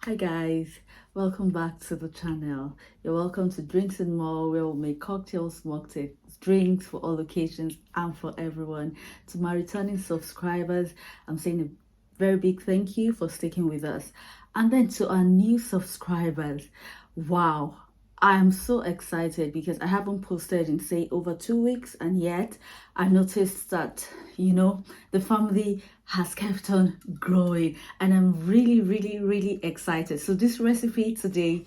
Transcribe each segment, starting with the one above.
Hi guys, welcome back to the channel. You're welcome to Drinks and More, where we'll make cocktails, mocktails, drinks for all occasions and for everyone. To my returning subscribers, I'm saying a very big thank you for sticking with us. And then to our new subscribers, wow, I'm so excited because I haven't posted in say over 2 weeks, and yet I noticed that the family has kept on growing, and I'm really excited. So this recipe today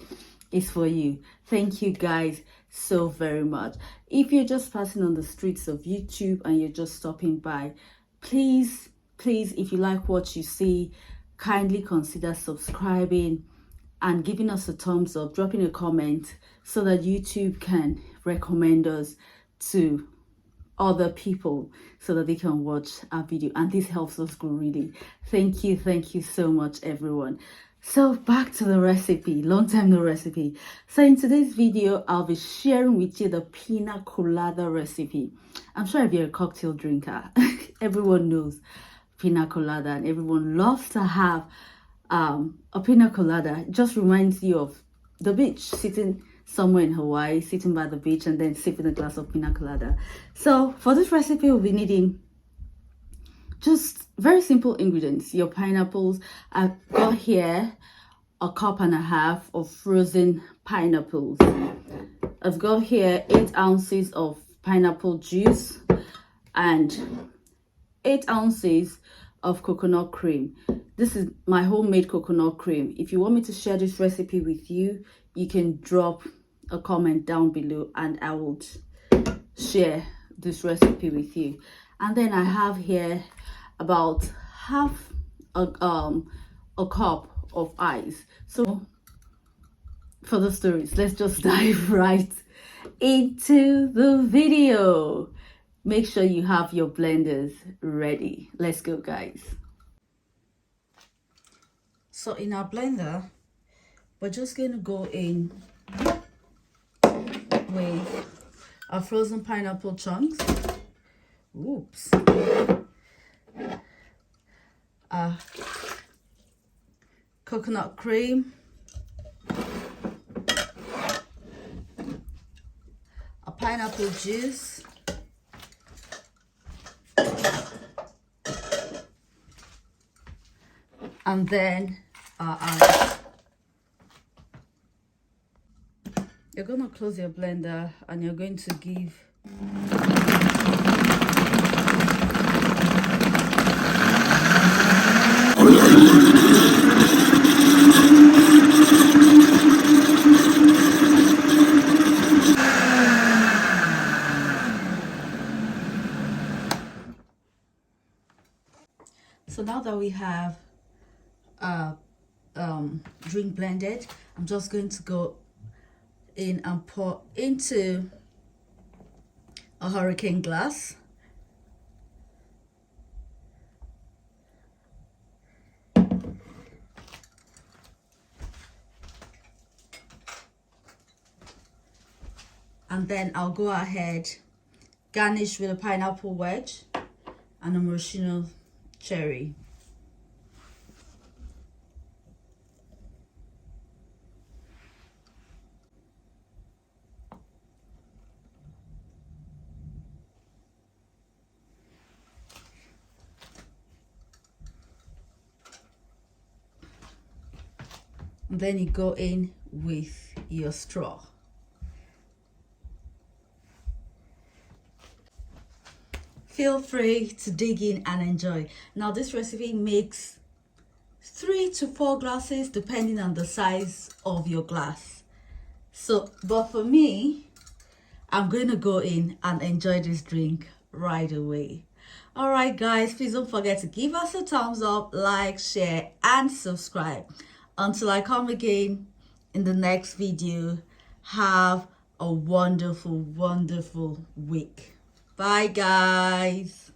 is for you. Thank you guys so very much. If you're just passing on the streets of YouTube and you're just stopping by, please if you like what you see, kindly consider subscribing and giving us a thumbs up, dropping a comment so that YouTube can recommend us to other people so that they can watch our video, and this helps us grow really. Thank you so much everyone. So back to the recipe. Long time no recipe. So in today's video I'll be sharing with you the Pina Colada recipe. I'm sure if you're a cocktail drinker everyone knows Pina Colada and everyone loves to have a Pina Colada. It just reminds you of the beach, sitting somewhere in Hawaii, sitting by the beach and then sipping a glass of Pina Colada. So for this recipe we'll be needing just very simple ingredients. Your pineapples. I've got here a cup and a half of frozen pineapples. I've got here 8 ounces of pineapple juice and 8 ounces of coconut cream. This is my homemade coconut cream. If you want me to share this recipe with you, you can drop a comment down below and I will share this recipe with you. And then I have here about half a cup of ice. So for the stories, let's just dive right into the video. Make sure you have your blenders ready. Let's go guys. So in our blender, we're just going to go in with our frozen pineapple chunks. Oops. Coconut cream. A pineapple juice. And then ice. You're going to close your blender and you're going to give So now that we have drink blended, I'm just going to go in and pour into a hurricane glass. And then I'll go ahead, garnish with a pineapple wedge and a maraschino cherry. And then you go in with your straw. Feel free to dig in and enjoy. Now this recipe makes 3 to 4 glasses depending on the size of your glass. So, but for me, I'm going to go in and enjoy this drink right away. Alright guys, please don't forget to give us a thumbs up, like, share and subscribe. Until I come again in the next video, have a wonderful week. Bye guys.